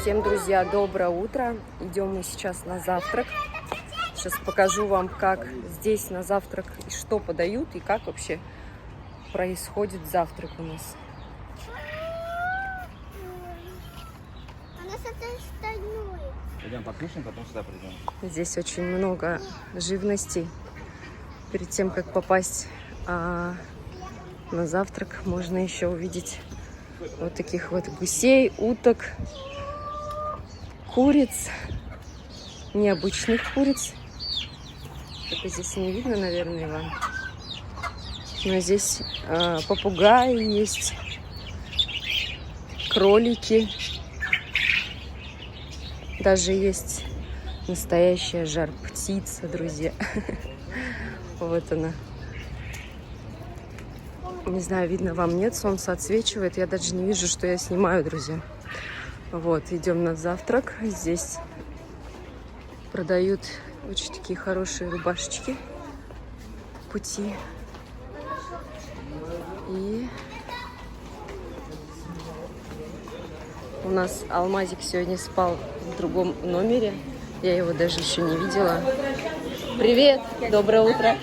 Всем, друзья, доброе утро. Идем мы сейчас на завтрак. Сейчас покажу вам, как здесь на завтрак и что подают, и как вообще происходит завтрак у нас. Пойдем покушаем, потом сюда придем. Здесь очень много живности. Перед тем, как попасть на завтрак, можно еще увидеть вот таких вот гусей, уток, куриц, необычных куриц. Это здесь не видно, наверное, вам. Но здесь попугаи есть, кролики. Даже есть настоящая жар-птица, друзья. Вот она. Не знаю, видно вам, нет, солнце отсвечивает. Я даже не вижу, что я снимаю, друзья. Вот, идем на завтрак. Здесь продают очень такие хорошие рубашечки в пути. И у нас Алмазик сегодня спал в другом номере. Я его даже еще не видела. Привет! Доброе утро!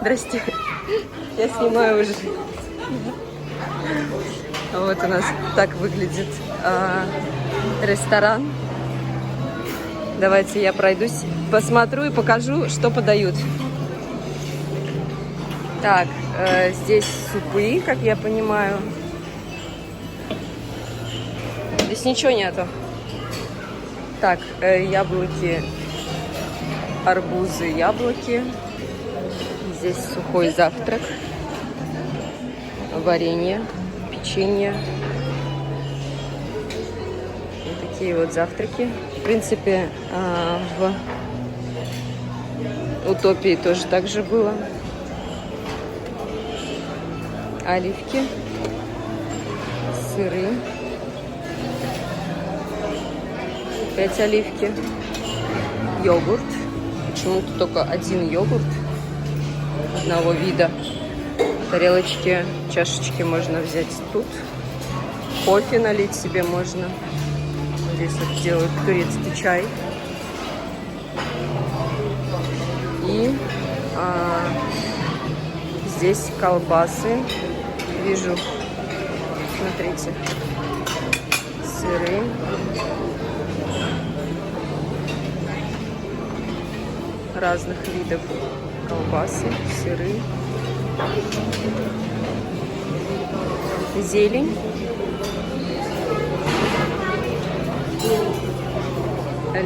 Здрасте! Я снимаю уже. Вот у нас так выглядит ресторан. Давайте я пройдусь, посмотрю и покажу, что подают. Так, здесь супы, как я понимаю. Здесь ничего нету. Так, яблоки, арбузы, яблоки. Здесь сухой завтрак, варенье, печенье. Вот такие вот завтраки. В принципе, в Утопии тоже так же было. Оливки, сыры, опять оливки, йогурт. Почему-то только один йогурт одного вида. Тарелочки, чашечки можно взять тут. Кофе налить себе можно. Здесь вот делают турецкий чай. И здесь колбасы. Вижу, смотрите, сыры. Разных видов колбасы, сыры, зелень,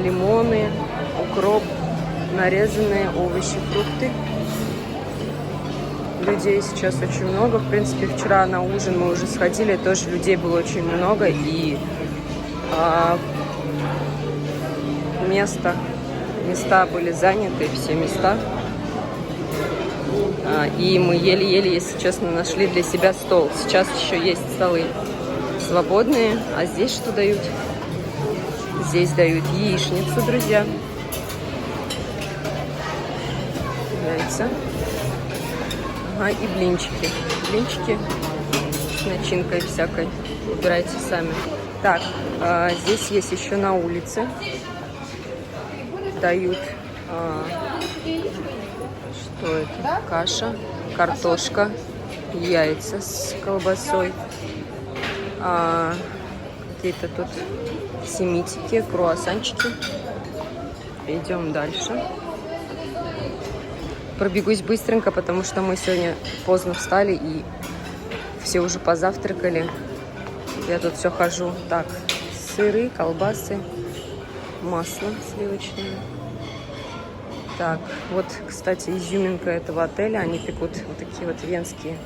лимоны, укроп, нарезанные овощи, фрукты. Людей сейчас очень много. В принципе, вчера на ужин мы уже сходили, тоже людей было очень много, и места были заняты, все места. И мы еле-еле, если честно, нашли для себя стол. Сейчас еще есть столы свободные. А здесь что дают? Здесь дают яичницу, друзья. Яйца. Ага, и блинчики. Блинчики с начинкой всякой. Выбирайте сами. Так, здесь есть еще на улице. Дают, что это? Каша, картошка, яйца с колбасой. Какие-то тут семитики, круассанчики. Идем дальше. Пробегусь быстренько, потому что мы сегодня поздно встали и все уже позавтракали. Я тут все хожу. Так, сыры, колбасы, масло сливочное. Так, вот, кстати, изюминка этого отеля. Они пекут вот такие вот венские,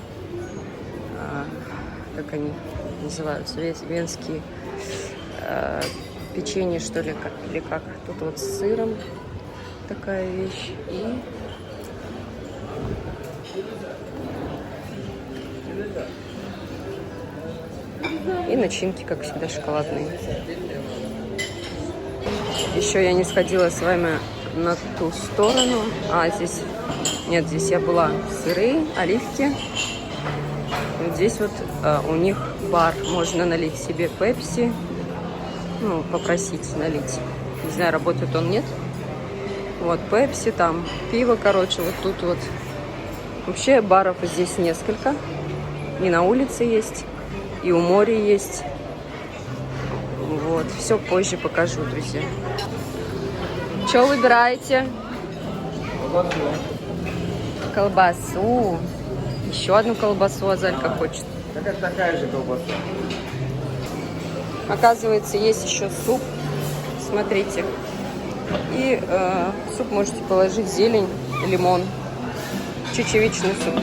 как они называются, венские печенье, что ли, или как. Тут вот с сыром такая вещь. И начинки, как всегда, шоколадные. Еще я не сходила с вами на ту сторону. Здесь... Нет, здесь я была. Сыры, оливки. Вот здесь вот у них бар. Можно налить себе пепси. ну, попросить налить. Не знаю, работает он, нет. Вот, пепси там, пиво, короче, вот тут вот. Вообще баров здесь несколько. И на улице есть, и у моря есть. Вот, все позже покажу, друзья. Что выбираете? Колбасу. Еще одну колбасу Азалька хочет. Какая такая же колбаса. Оказывается, есть еще суп. Смотрите. И в суп можете положить зелень, лимон. Чечевичный суп.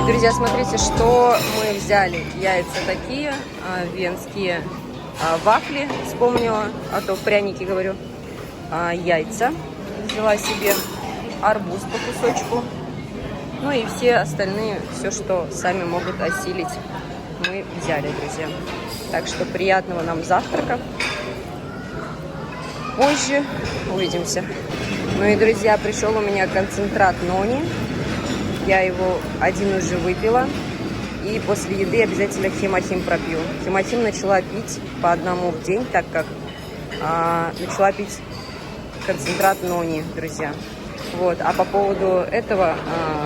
Друзья, смотрите, что мы взяли. Яйца такие, венские, вафли, вспомнила, а то пряники говорю. Яйца взяла себе, арбуз по кусочку. Ну и все остальные, все, что сами могут осилить, мы взяли, друзья. Так что приятного нам завтрака. Позже увидимся. Ну и, друзья, пришел у меня концентрат Нони. Я его один уже выпила. И после еды обязательно хемохим пропью. Хемохим начала пить по одному в день, так как начала пить концентрат Нони, друзья. Вот. А по поводу этого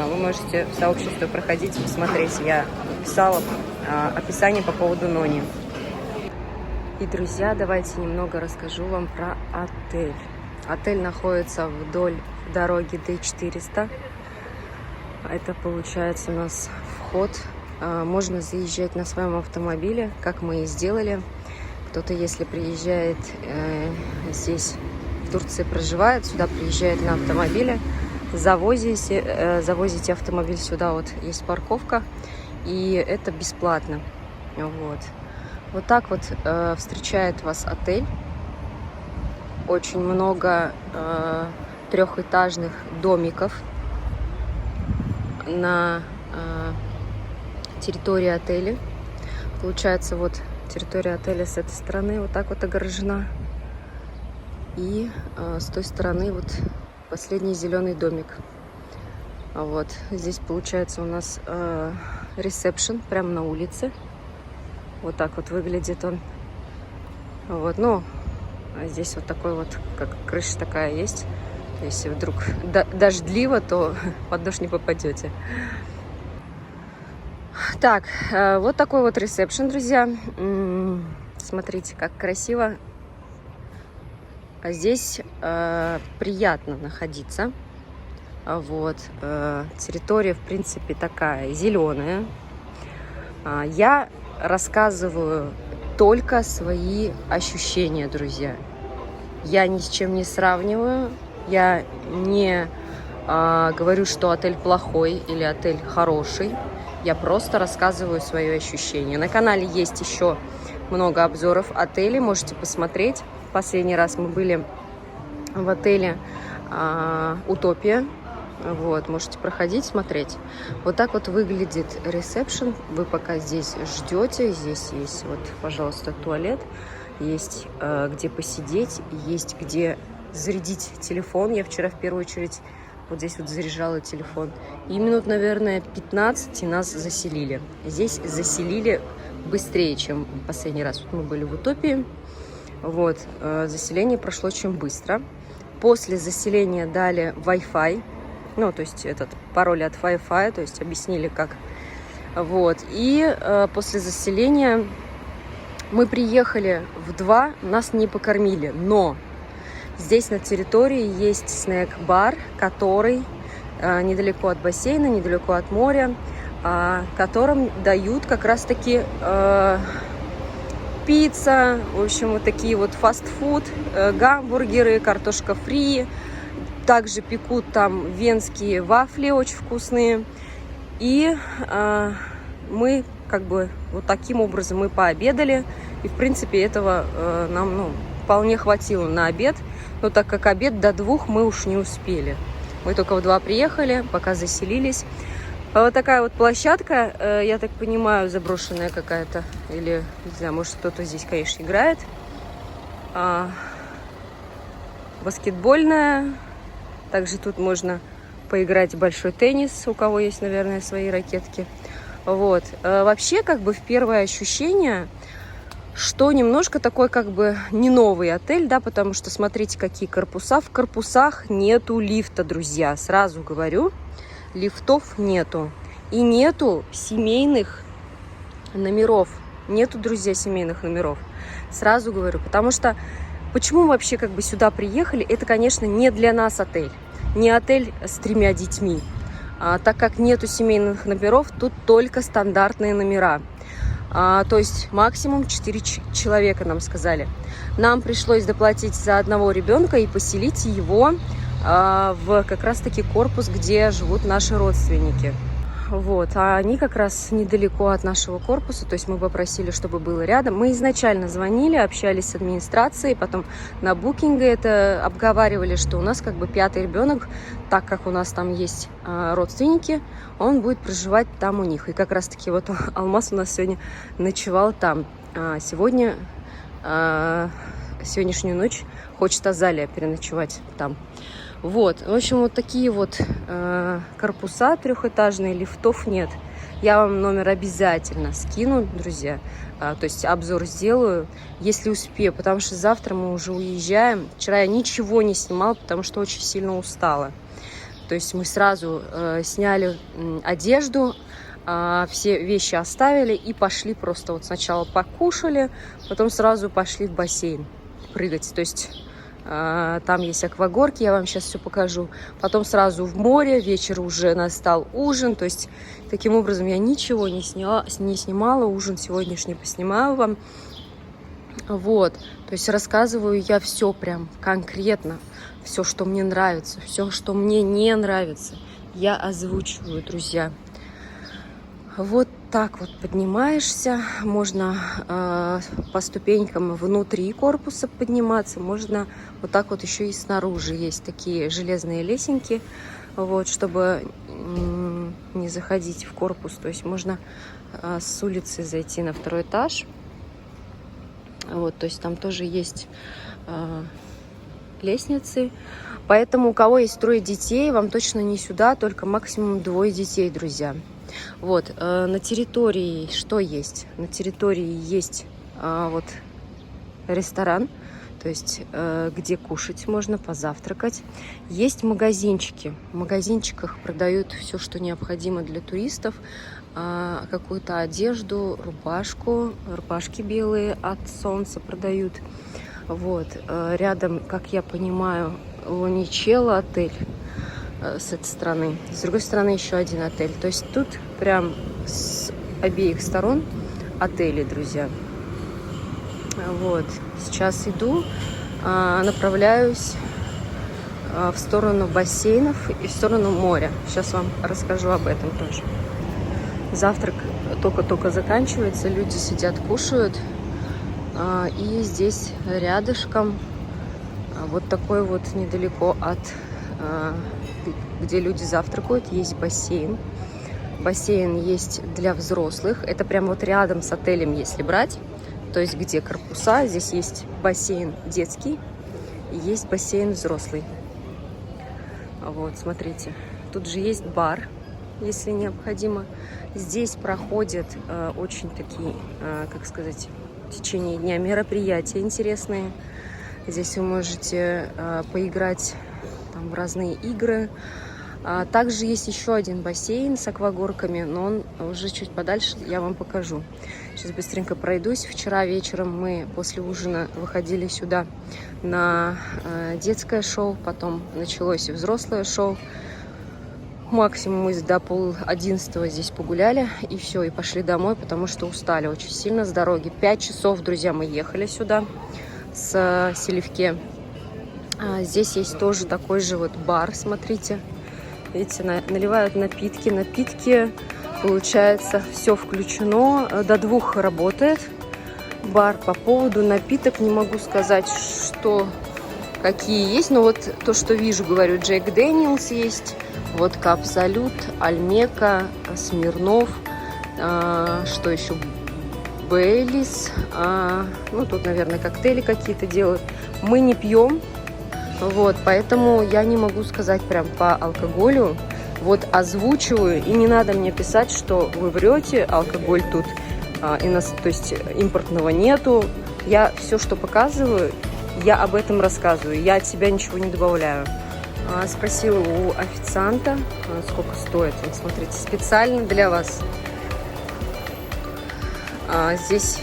вы можете в сообществе проходить и посмотреть. Я писала описание по поводу Нони. И, друзья, давайте немного расскажу вам про отель. Отель находится вдоль дороги Д400. Это получается у нас вход. Можно заезжать на своем автомобиле, как мы и сделали. Кто-то, если приезжает здесь, в Турции проживает, сюда приезжает на автомобиле, завозите автомобиль сюда, вот есть парковка, и это бесплатно. Вот так вот встречает вас отель. Очень много трехэтажных домиков на территории отеля. Получается, вот территория отеля с этой стороны вот так вот огорожена. И с той стороны вот последний зеленый домик. Вот здесь получается у нас ресепшн прямо на улице. Вот так вот выглядит он. Вот, ну, здесь вот такой вот, как крыша такая есть. Если вдруг дождливо, то под дождь не попадете. Так, вот такой вот ресепшн, друзья. Смотрите, как красиво. А здесь приятно находиться. Вот. Территория, в принципе, такая зеленая. Я рассказываю только свои ощущения, друзья. Я ни с чем не сравниваю. Я не говорю, что отель плохой или отель хороший. Я просто рассказываю свои ощущения. На канале есть еще много обзоров отелей. Можете посмотреть. Последний раз мы были в отеле «Утопия». Вот, можете проходить, смотреть. Вот так вот выглядит ресепшн. Вы пока здесь ждете. Здесь есть, вот, пожалуйста, туалет. Есть где посидеть. Есть где зарядить телефон. Я вчера в первую очередь вот здесь вот заряжала телефон. И минут, наверное, 15 и нас заселили. Здесь заселили быстрее, чем в последний раз. Вот мы были в «Утопии». Вот, заселение прошло очень быстро. После заселения дали Wi-Fi. Ну, то есть этот пароль от Wi-Fi, то есть объяснили как. Вот, и после заселения мы приехали в 2, нас не покормили. Но здесь на территории есть снэк-бар, который недалеко от бассейна, недалеко от моря, которым дают как раз-таки пицца, в общем, вот такие вот фастфуд, гамбургеры, картошка фри. Также пекут там венские вафли, очень вкусные. И мы как бы вот таким образом мы пообедали. И, в принципе, этого нам вполне хватило на обед. Но так как обед до 2 мы уж не успели. Мы только в 2 приехали, пока заселились. Вот такая вот площадка, я так понимаю, заброшенная какая-то. Или, не знаю, может, кто-то здесь, конечно, играет. Баскетбольная. Также тут можно поиграть в большой теннис, у кого есть, наверное, свои ракетки. Вот. Вообще, как бы в первое ощущение, что немножко такой как бы не новый отель, да, потому что смотрите, какие корпуса. В корпусах нету лифта, друзья, сразу говорю, лифтов нету. И нету семейных номеров. Нету, друзья, семейных номеров. Сразу говорю, потому что почему мы вообще как бы сюда приехали, это, конечно, не для нас отель. Не отель с 3 детьми. Так как нету семейных номеров, тут только стандартные номера. То есть максимум 4 человека, нам сказали. Нам пришлось доплатить за одного ребенка и поселить его в как раз-таки корпус, где живут наши родственники. Вот, а они как раз недалеко от нашего корпуса, то есть мы попросили, чтобы было рядом. Мы изначально звонили, общались с администрацией, потом на букинге это обговаривали, что у нас как бы 5-й ребенок, так как у нас там есть родственники, он будет проживать там у них. И как раз-таки вот Алмаз у нас сегодня ночевал там. Сегодняшнюю ночь хочет Азалия переночевать там. Вот, в общем, вот такие вот корпуса трехэтажные, лифтов нет. Я вам номер обязательно скину, друзья, то есть обзор сделаю, если успею, потому что завтра мы уже уезжаем. Вчера я ничего не снимала, потому что очень сильно устала. То есть мы сразу сняли одежду, все вещи оставили и пошли просто вот сначала покушали, потом сразу пошли в бассейн прыгать, то есть... Там есть аквагорки, я вам сейчас все покажу. Потом сразу в море, вечер уже настал ужин. То есть, таким образом, я ничего не снимала. Ужин сегодняшний поснимаю вам. Вот, то есть рассказываю я все прям конкретно. Все, что мне нравится, все, что мне не нравится, я озвучиваю, друзья. Вот так вот поднимаешься, можно по ступенькам внутри корпуса подниматься, можно вот так вот еще и снаружи. Есть такие железные лесенки, вот, чтобы не заходить в корпус. То есть можно с улицы зайти на 2-й этаж. Вот, то есть там тоже есть лестницы. Поэтому у кого есть 3 детей, вам точно не сюда, только максимум 2 детей, друзья. Вот, на территории что есть? На территории есть вот ресторан, то есть где кушать можно, позавтракать. Есть магазинчики. В магазинчиках продают все, что необходимо для туристов. Какую-то одежду, рубашки белые от солнца продают. Вот, рядом, как я понимаю, Лоничелло отель с этой стороны. С другой стороны еще один отель. То есть тут прям с обеих сторон отели, друзья. Вот. Сейчас иду, направляюсь в сторону бассейнов и в сторону моря. Сейчас вам расскажу об этом тоже. Завтрак только-только заканчивается, люди сидят, кушают. И здесь рядышком, вот такой вот недалеко от где люди завтракают, есть бассейн. Бассейн есть для взрослых. Это прям вот рядом с отелем, если брать. То есть где корпуса. Здесь есть бассейн детский и есть бассейн взрослый. Вот, смотрите. Тут же есть бар, если необходимо. Здесь проходят очень такие, как сказать, в течение дня мероприятия интересные. Здесь вы можете поиграть там в разные игры. Также есть еще один бассейн с аквагорками, но он уже чуть подальше, я вам покажу. Сейчас быстренько пройдусь. Вчера вечером мы после ужина выходили сюда на детское шоу, потом началось и взрослое шоу. Максимум мы до 10:30 здесь погуляли, и все, и пошли домой, потому что устали очень сильно с дороги. 5 часов, друзья, мы ехали сюда с Селивке. Здесь есть тоже такой же вот бар, смотрите. Видите, наливают напитки. Напитки, получается, все включено. До 2 работает бар. По поводу напиток не могу сказать, что какие есть. Но вот то, что вижу, говорю, Джек Дэниелс есть. Водка Абсолют, Альмека, Смирнов. Что еще? Бейлис. Ну, тут, наверное, коктейли какие-то делают. Мы не пьем. Вот, поэтому я не могу сказать прям по алкоголю. Вот озвучиваю, и не надо мне писать, что вы врете, алкоголь тут, то есть импортного нету. Я все, что показываю, я об этом рассказываю, я от себя ничего не добавляю. Спросила у официанта, сколько стоит. Вот смотрите, специально для вас. Здесь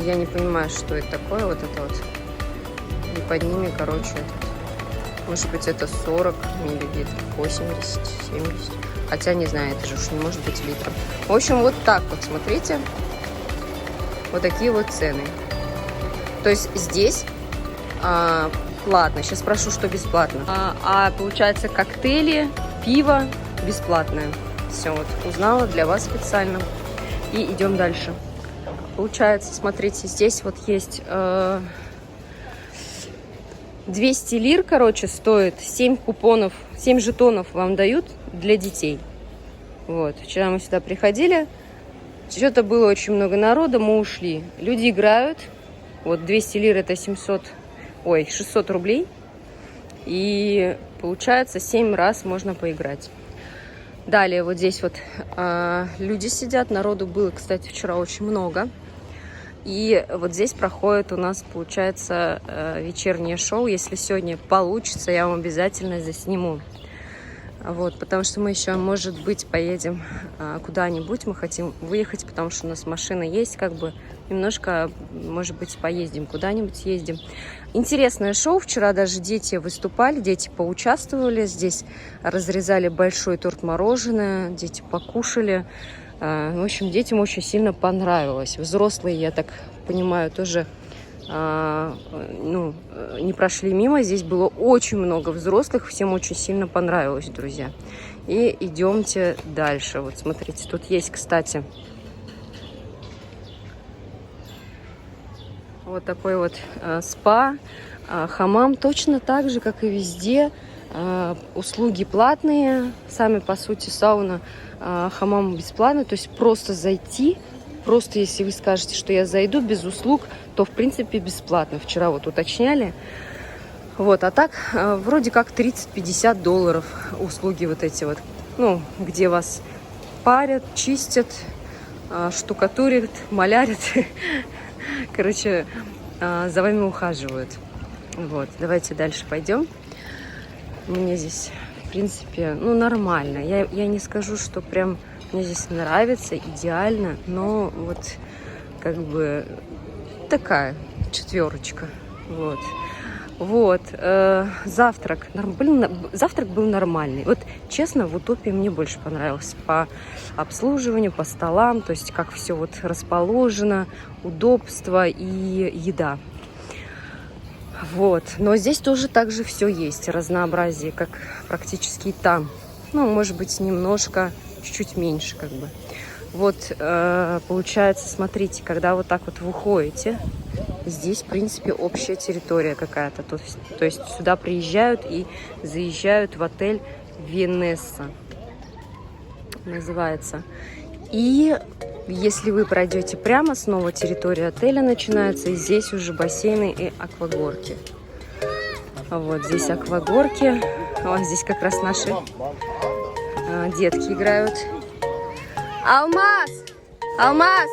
я не понимаю, что это такое, вот это вот. И под ними, короче, может быть, это 40 миллилитров, 80, 70. Хотя, не знаю, это же уж не может быть литром. В общем, вот так вот, смотрите. Вот такие вот цены. То есть здесь платно. Сейчас спрошу, что бесплатно. Получается, коктейли, пиво бесплатное. Все, вот узнала для вас специально. И идем дальше. Получается, смотрите, здесь вот есть 200 лир, короче, стоит 7 купонов, 7 жетонов вам дают для детей. Вот, вчера мы сюда приходили, что-то было очень много народа, мы ушли. Люди играют, вот 200 лир это 600 рублей. И получается 7 раз можно поиграть. Далее вот здесь вот люди сидят, народу было, кстати, вчера очень много. И вот здесь проходит у нас, получается, вечернее шоу. Если сегодня получится, я вам обязательно засниму. Вот, потому что мы еще, может быть, поедем куда-нибудь. Мы хотим выехать, потому что у нас машина есть, как бы немножко, может быть, поездим куда-нибудь, съездим. Интересное шоу. Вчера даже дети выступали, дети поучаствовали. Здесь разрезали большой торт мороженое, дети покушали. В общем, детям очень сильно понравилось. Взрослые, я так понимаю, тоже не прошли мимо. Здесь было очень много взрослых, всем очень сильно понравилось, друзья. И идемте дальше. Вот смотрите, тут есть, кстати, вот такой вот спа, хамам, точно так же, как и везде. Услуги платные, сами, по сути, сауна, хамам бесплатно, то есть просто зайти, просто если вы скажете, что я зайду без услуг, то в принципе бесплатно. Вчера вот уточняли. Вот, а так вроде как 30-50 долларов услуги вот эти вот, ну, где вас парят, чистят, штукатурят, малярят, короче, за вами ухаживают. Вот, давайте дальше пойдем. Мне здесь, в принципе, нормально. Я не скажу, что прям мне здесь нравится, идеально, но вот как бы такая 4. Вот. Вот. Завтрак. Завтрак был нормальный. Вот, честно, в Утопии мне больше понравилось по обслуживанию, по столам, то есть как все вот расположено, удобство и еда. Вот, но здесь тоже также все есть, разнообразие, как практически и там. Ну, может быть, немножко, чуть-чуть меньше, как бы. Вот, получается, смотрите, когда вот так вот вы ходите, здесь, в принципе, общая территория какая-то. То есть сюда приезжают и заезжают в отель Венесса, называется. И если вы пройдете прямо, снова территория отеля начинается, и здесь уже бассейны и аквагорки. Вот здесь аквагорки. Вот здесь как раз наши детки играют. Алмаз! Алмаз!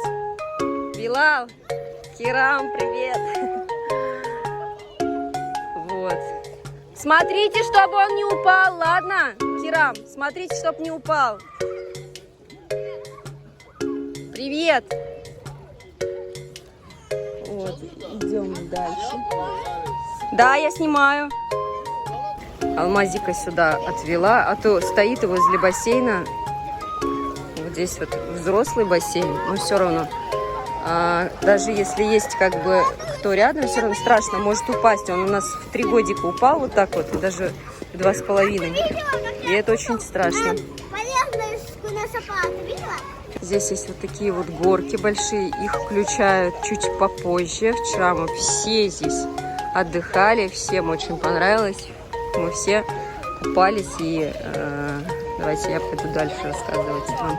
Билал! Кирам, привет! Вот. Смотрите, чтобы он не упал, ладно? Кирам, смотрите, чтобы не упал. Привет! Вот, идем дальше. Да, я снимаю. Алмазика сюда отвела, а то стоит возле бассейна. Вот здесь вот взрослый бассейн, но все равно. Даже если есть как бы кто рядом, все равно страшно, может упасть. Он у нас в 3 годика упал вот так вот, даже 2,5. И это очень страшно. Здесь есть вот такие вот горки большие, их включают чуть попозже. Вчера мы все здесь отдыхали, всем очень понравилось. Мы все купались, и давайте я пойду дальше рассказывать вам.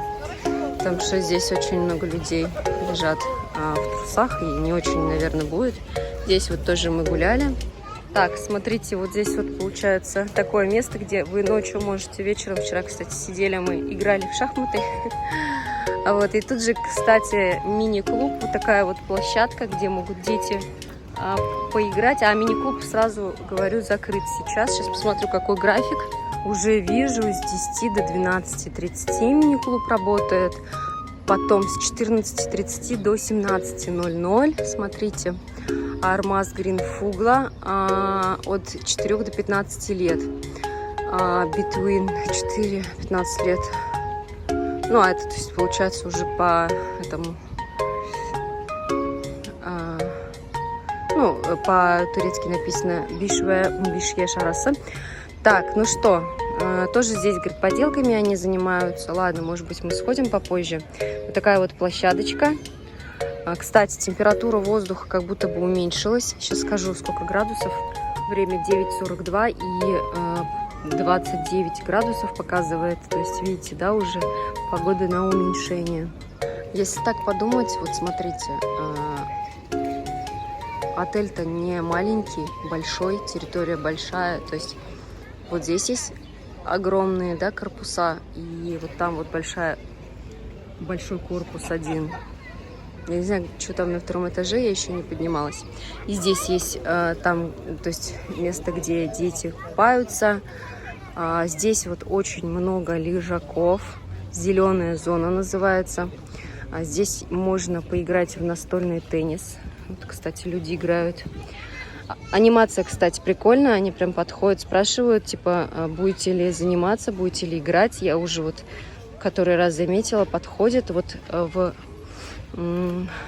Потому что здесь очень много людей лежат в трусах, и не очень, наверное, будет. Здесь вот тоже мы гуляли. Так, смотрите, вот здесь вот получается такое место, где вы ночью можете, вечером, вчера, кстати, сидели, мы играли в шахматы. Вот, и тут же, кстати, мини-клуб, вот такая вот площадка, где могут дети поиграть. А мини-клуб, сразу говорю, закрыт сейчас. Сейчас посмотрю, какой график. Уже вижу, с 10 до 12:30 мини-клуб работает. Потом с 14:30 до 17:00. Смотрите, Армаз Грин Фугла от 4 до 15 лет. Between 4-15 лет. Ну, а это, то есть, получается, уже по этому... по-турецки написано Бишве Шараса. Так, ну что, тоже здесь, говорит, поделками они занимаются. Ладно, может быть, мы сходим попозже. Вот такая вот площадочка. Кстати, температура воздуха как будто бы уменьшилась. Сейчас скажу, сколько градусов. Время 9:42 и 29 градусов показывает. То есть, видите, да, уже погода на уменьшение. Если так подумать, вот смотрите, отель-то не маленький, большой, территория большая. То есть вот здесь есть огромные, да, корпуса, и вот там вот большой корпус один. Я не знаю, что там на втором этаже, я еще не поднималась. И здесь есть там, то есть место, где дети купаются. Здесь вот очень много лежаков. Зеленая зона называется. Здесь можно поиграть в настольный теннис. Вот, кстати, люди играют. Анимация, кстати, прикольная. Они прям подходят, спрашивают, типа, будете ли заниматься, будете ли играть. Я уже вот который раз заметила, подходит вот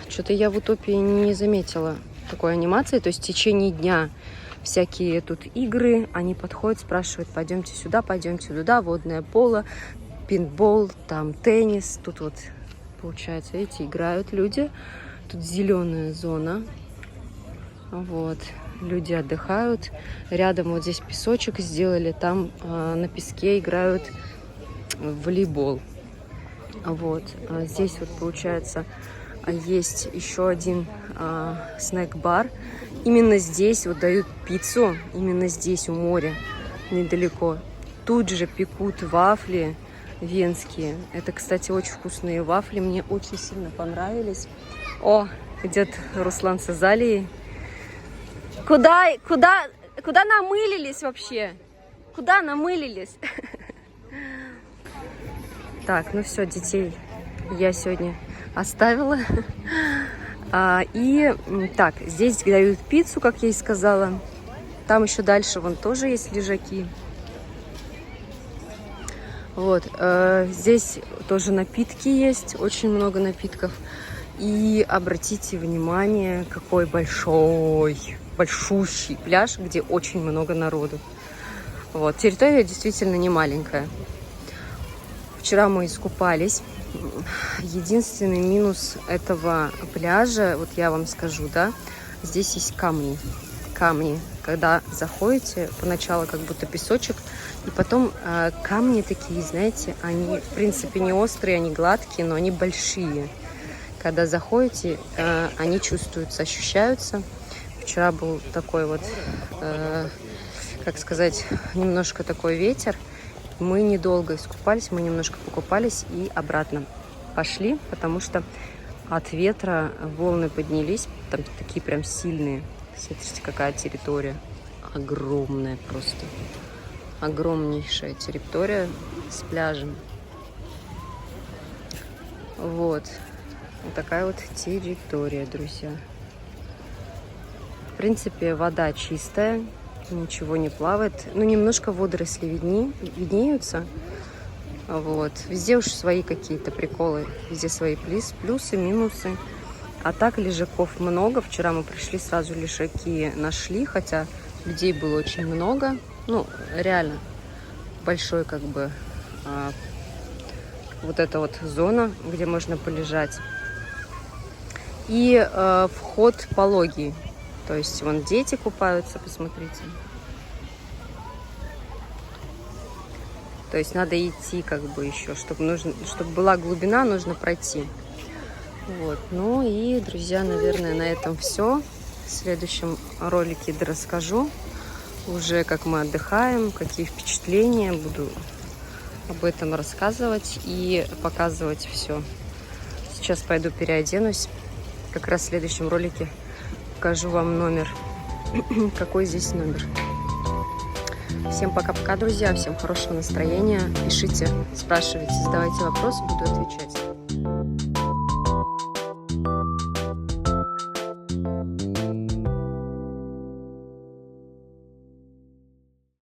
что-то я в Утопии не заметила такой анимации. То есть в течение дня всякие тут игры. Они подходят, спрашивают, пойдемте сюда, пойдемте туда. Водное поло, пинтбол, там теннис. Тут вот, получается, видите, играют люди. Тут зеленая зона. Вот. Люди отдыхают. Рядом вот здесь песочек сделали. Там на песке играют в волейбол. Вот. Здесь вот, получается, есть еще один снэк-бар. Именно здесь вот дают пиццу. Именно здесь, у моря, недалеко. Тут же пекут вафли венские. Это, кстати, очень вкусные вафли. Мне очень сильно понравились. О, идет Руслан с Азалией. Куда намылились вообще? Куда намылились? Так, ну все, детей я сегодня оставила. И так, здесь дают пиццу, как я и сказала. Там еще дальше вон тоже есть лежаки. Вот, здесь тоже напитки есть, очень много напитков. И обратите внимание, какой большущий пляж, где очень много народу. Вот, территория действительно не маленькая. Вчера мы искупались. Единственный минус этого пляжа, вот я вам скажу, да, здесь есть камни. Камни. Когда заходите, поначалу как будто песочек, и потом камни такие, знаете, они, в принципе, не острые, они гладкие, но они большие. Когда заходите, они чувствуются, ощущаются. Вчера был такой вот, как сказать, немножко такой ветер. Мы недолго искупались, мы немножко покупались и обратно пошли, потому что от ветра волны поднялись, там такие прям сильные. Смотрите, какая территория. Огромная просто. Огромнейшая территория с пляжем. Вот. Вот такая вот территория, друзья. В принципе, вода чистая. Ничего не плавает. Ну, немножко водоросли виднеются. Вот. Везде уж свои какие-то приколы. Везде свои плюсы, минусы. А так лежаков много. Вчера мы пришли, сразу лежаки нашли. Хотя людей было очень много. Ну, реально большой как бы вот эта вот зона, где можно полежать. И вход пологий. То есть вон дети купаются, посмотрите. То есть надо идти как бы еще, чтобы была глубина, нужно пройти. Вот. Ну и, друзья, наверное, на этом все. В следующем ролике расскажу. уже как мы отдыхаем, какие впечатления. Буду об этом рассказывать и показывать все. Сейчас пойду переоденусь. Как раз в следующем ролике покажу вам номер. Какой здесь номер. Всем пока-пока, друзья. Всем хорошего настроения. Пишите, спрашивайте, задавайте вопросы, буду отвечать.